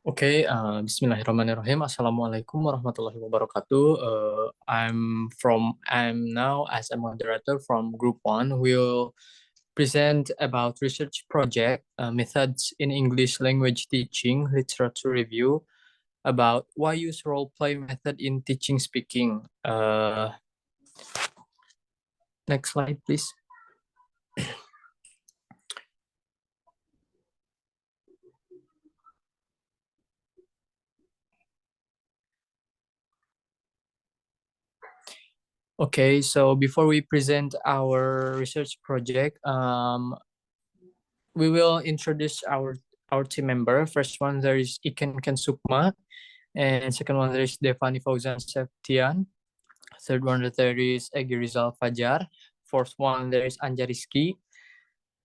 Okay, Bismillahirrahmanirrahim. Assalamualaikum warahmatullahi wabarakatuh. I'm now as a moderator from Group One. We'll present about research project methods in English language teaching, literature review about why use role play method in teaching speaking. Next slide, please. Okay, so before we present our research project, we will introduce our team member. First one there is Iken Kensukma, and second one there is Devani Fauzan Septian. Third one there is Egi Rizal Fajar. Fourth one there is Anja Rizky.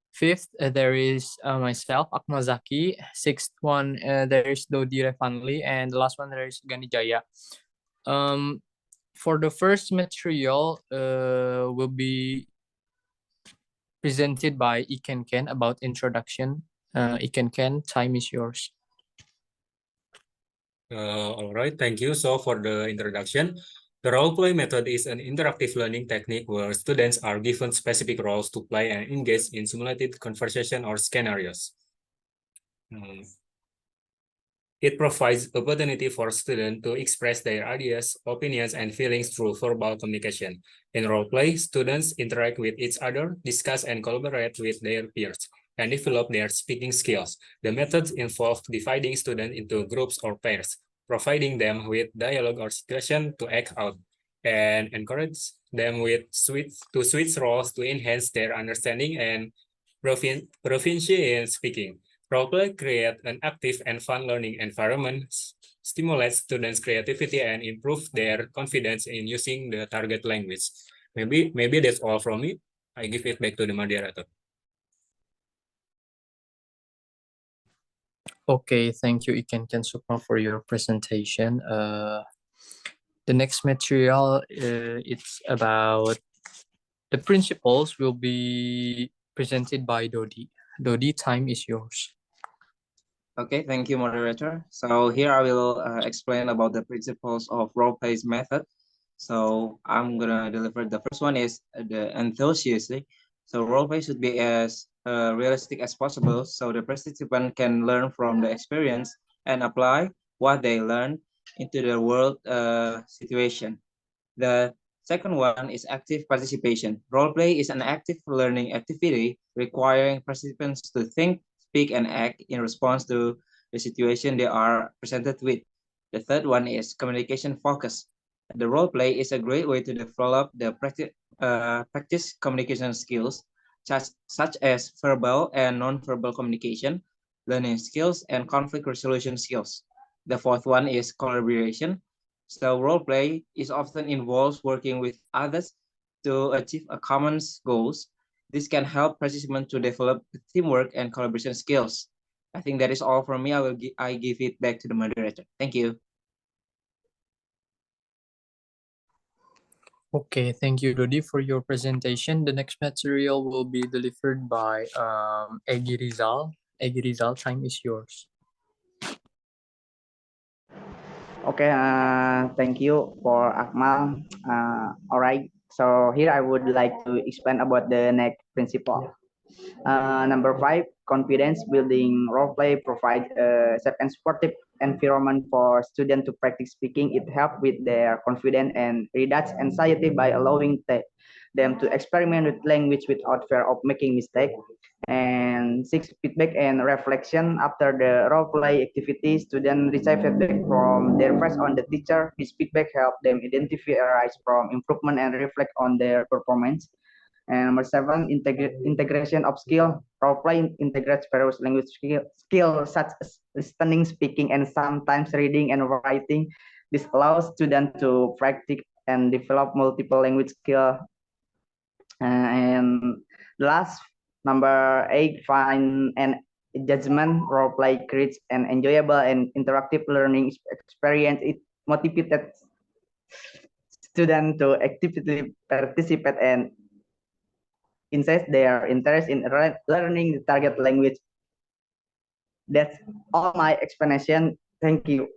Fifth there is myself Akmal Zaki. Sixth one there is Dodi Revanli, and the last one there is Gani Jaya. For the first material will be presented by Iken Ken about introduction. Iken Ken, time is yours. All right, thank you. So for the introduction, the role play method is an interactive learning technique where students are given specific roles to play and engage in simulated conversation or scenarios. It provides opportunity for students to express their ideas, opinions, and feelings through verbal communication. In roleplay, students interact with each other, discuss and collaborate with their peers, and develop their speaking skills. The methods involve dividing students into groups or pairs, providing them with dialogue or situation to act out, and encourage them to switch roles to enhance their understanding and proficiency in speaking. Roleplay create an active and fun learning environment, stimulates students' creativity, and improve their confidence in using the target language. Maybe that's all from me. I give it back to the moderator. Okay, thank you, Iken Kensukma, for your presentation. The next material, it's about the principles will be presented by Dodi. Dodi, time is yours. Okay, thank you, moderator. So here I will explain about the principles of role-play method. So I'm gonna deliver the first one is the enthusiastic. So role-play should be as realistic as possible, so the participant can learn from the experience and apply what they learn into the world situation. The second one is active participation. Role-play is an active learning activity requiring participants to think, speak, and act in response to the situation they are presented with. The third one is communication focus. The role-play is a great way to develop the practice communication skills, such as verbal and non-verbal communication, learning skills, and conflict resolution skills. The fourth one is collaboration. So role play is often involves working with others to achieve a common goals. This can help participants to develop teamwork and collaboration skills. I think that is all from me. I give it back to the moderator. Thank you. Okay, thank you, Dodi, for your presentation. The next material will be delivered by Egi Rizal. Egi Rizal, time is yours. Okay, thank you for Akmal. All right, so here I would like to explain about the next principle. Number 5, confidence building role play provide a safe and supportive environment for students to practice speaking. It helps with their confidence and reduce anxiety by allowing them to experiment with language without fear of making mistakes. And 6, feedback and reflection after the role play activity. Students receive feedback from their friends on the teacher. This feedback helps them identify areas from improvement and reflect on their performance. And number 7, integration of skill. Role-play integrates various language skills such as listening, speaking, and sometimes reading and writing. This allows students to practice and develop multiple language skills. And last, number 8, find and judgment. Role-play creates an enjoyable and interactive learning experience. It motivates students to actively participate and insist their interest in learning the target language. That's all my explanation. Thank you.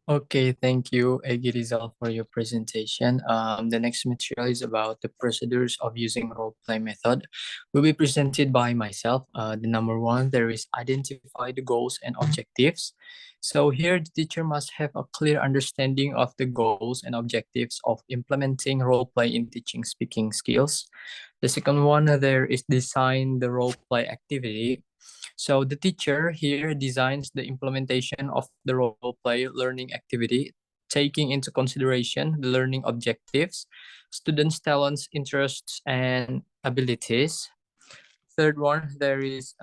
Okay, thank you, Egi Rizal, for your presentation. The next material is about the procedures of using role play method. Will be presented by myself. The number one, there is identify the goals and objectives. So here, the teacher must have a clear understanding of the goals and objectives of implementing role play in teaching speaking skills. The second one, there is design the role play activity. So the teacher here designs the implementation of the role play learning activity, taking into consideration the learning objectives, students' talents, interests, and abilities. Third one, there is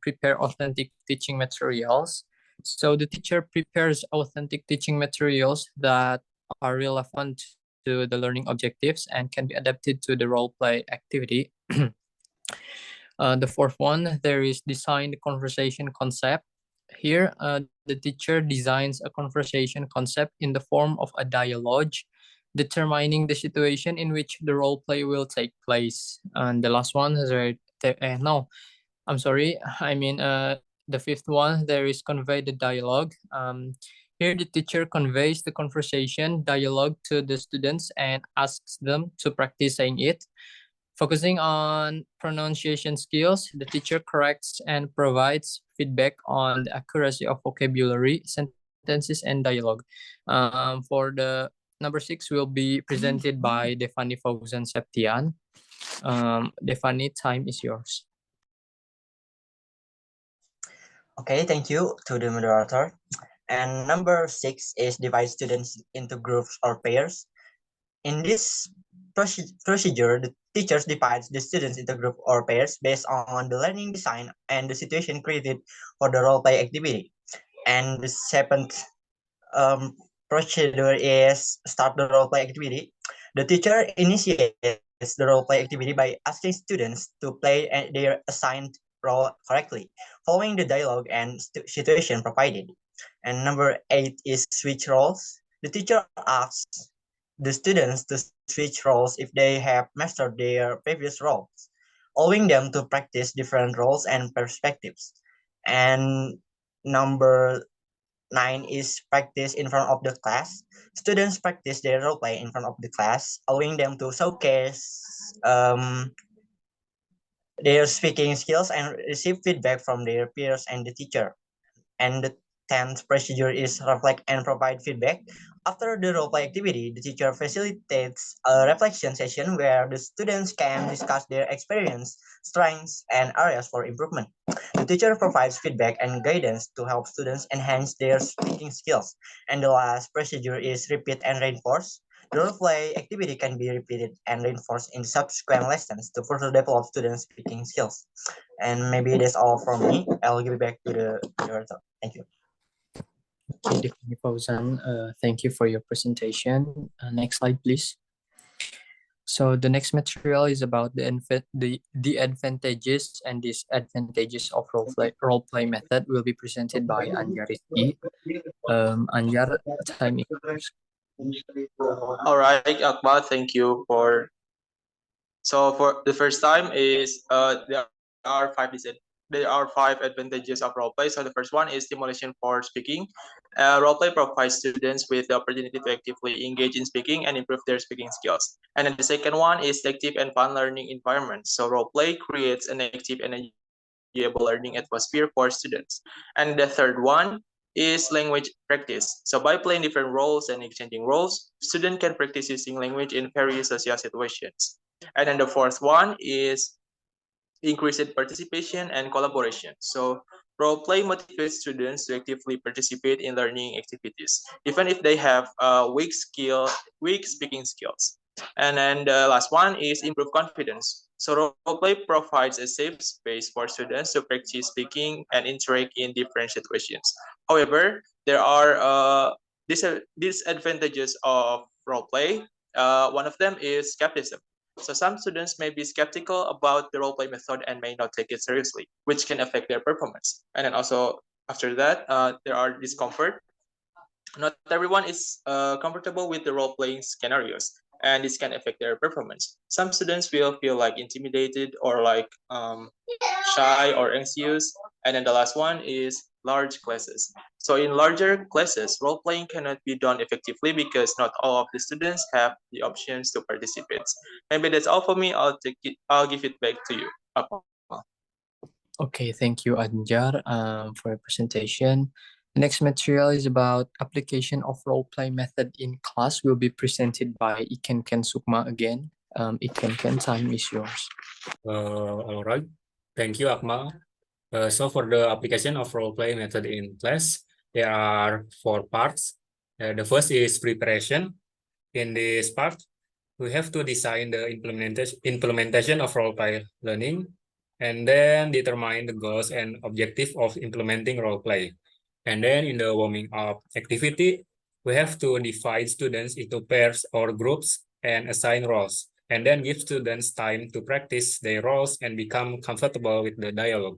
prepare authentic teaching materials. So the teacher prepares authentic teaching materials that are relevant to the learning objectives and can be adapted to the role play activity. The fourth one, there is design the conversation concept. Here, the teacher designs a conversation concept in the form of a dialogue, determining the situation in which the role play will take place. And the last one is no, I'm sorry. I mean, the fifth one, there is convey the dialogue. Here, the teacher conveys the conversation dialogue to the students and asks them to practice saying it. Focusing on pronunciation skills, the teacher corrects and provides feedback on the accuracy of vocabulary, sentences, and dialogue. For the number six will be presented by Devani Fauzan Septian. Devani, time is yours. Okay, thank you to the moderator. And number 6 is divide students into groups or pairs. In this procedure, the teachers divides the students into group or pairs based on the learning design and the situation created for the role play activity. And the seventh procedure is start the role play activity. The teacher initiates the role play activity by asking students to play their assigned role correctly, following the dialogue and situation provided. And number 8 is switch roles. The teacher asks the students to switch roles if they have mastered their previous roles, allowing them to practice different roles and perspectives. And number 9 is practice in front of the class. Students practice their role play in front of the class, allowing them to showcase their speaking skills and receive feedback from their peers and the teacher. And the 10th procedure is reflect and provide feedback. After the role play activity, the teacher facilitates a reflection session where the students can discuss their experience, strengths, and areas for improvement. The teacher provides feedback and guidance to help students enhance their speaking skills. And the last procedure is repeat and reinforce. The role play activity can be repeated and reinforced in subsequent lessons to further develop students' speaking skills. And maybe that's all from me. I'll give it back to the moderator. Thank you. Okay, Devani Fauzan, thank you for your presentation. Next slide, please. So the next material is about the advantages and disadvantages of role play method will be presented by Anjar Rizky. Anjar, time is yours. All right, Akbar, thank you for. So for the first time is there are five advantages of roleplay. So the first one is stimulation for speaking. Roleplay provides students with the opportunity to actively engage in speaking and improve their speaking skills. And then the second one is active and fun learning environment. So roleplay creates an active and enjoyable learning atmosphere for students. And the third one is language practice. So by playing different roles and exchanging roles, students can practice using language in various social situations. And then the fourth one is increased participation and collaboration. So role play motivates students to actively participate in learning activities, even if they have weak speaking skills. And then the last one is improve confidence. So role play provides a safe space for students to practice speaking and interact in different situations. However, there are disadvantages of role play. One of them is skepticism. So some students may be skeptical about the role-play method and may not take it seriously, which can affect their performance. And then also after that, there are discomfort. Not everyone is comfortable with the role-playing scenarios, and this can affect their performance. Some students will feel like intimidated or like shy or anxious. And then the last one is large classes. So in larger classes, role-playing cannot be done effectively because not all of the students have the options to participate. Maybe that's all for me. I'll give it back to you, Akmal. Okay, thank you, Anjar, for your presentation. The next material is about application of role-play method in class. Will be presented by Iken Ken Sukma again. Iken Ken, time is yours. All right. Thank you, Akmal. So for the application of role-play method in class, there are 4 parts. The first is preparation. In this part, we have to design the implementation of role-play learning, and then determine the goals and objective of implementing role-play. And then in the warming up activity, we have to divide students into pairs or groups and assign roles, and then give students time to practice their roles and become comfortable with the dialogue.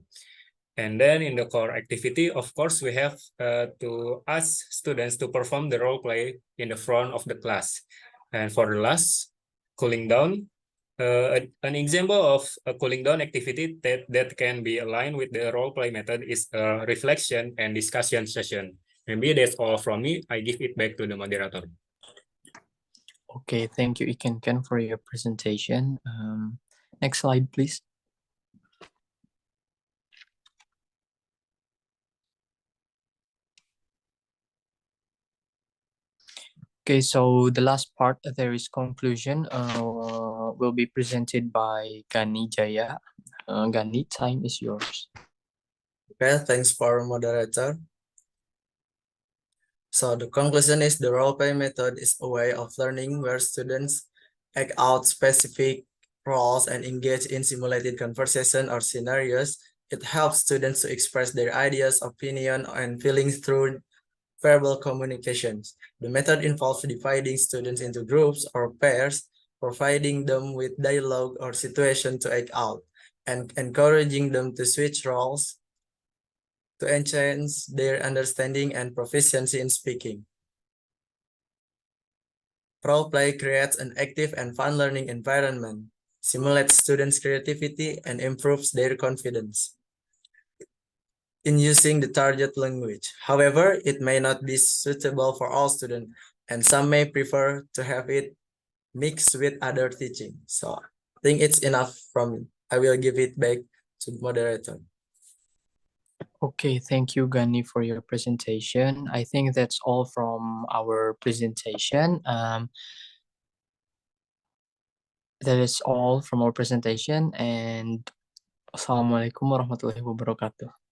And then in the core activity, of course, we have to ask students to perform the role play in the front of the class. And for the last, cooling down, an example of a cooling down activity that can be aligned with the role play method is a reflection and discussion session. Maybe that's all from me. I give it back to the moderator. Okay, thank you, Iken Ken, for your presentation. Next slide, please. Okay, so the last part, there is conclusion, will be presented by Gani Jaya. Gani, time is yours. Okay, thanks for moderator. So the conclusion is the role-play method is a way of learning where students act out specific roles and engage in simulated conversation or scenarios. It helps students to express their ideas, opinion, and feelings through verbal communications. The method involves dividing students into groups or pairs, providing them with dialogue or situation to act out, and encouraging them to switch roles to enhance their understanding and proficiency in speaking. Role play creates an active and fun learning environment, stimulates students' creativity, and improves their confidence in using the target language. However, it may not be suitable for all students, and some may prefer to have it mixed with other teaching. So I think it's enough from me. I will give it back to the moderator. Okay, thank you, Gani, for your presentation. I think that's all from our presentation. That is all from our presentation, and Assalamualaikum warahmatullahi wabarakatuh.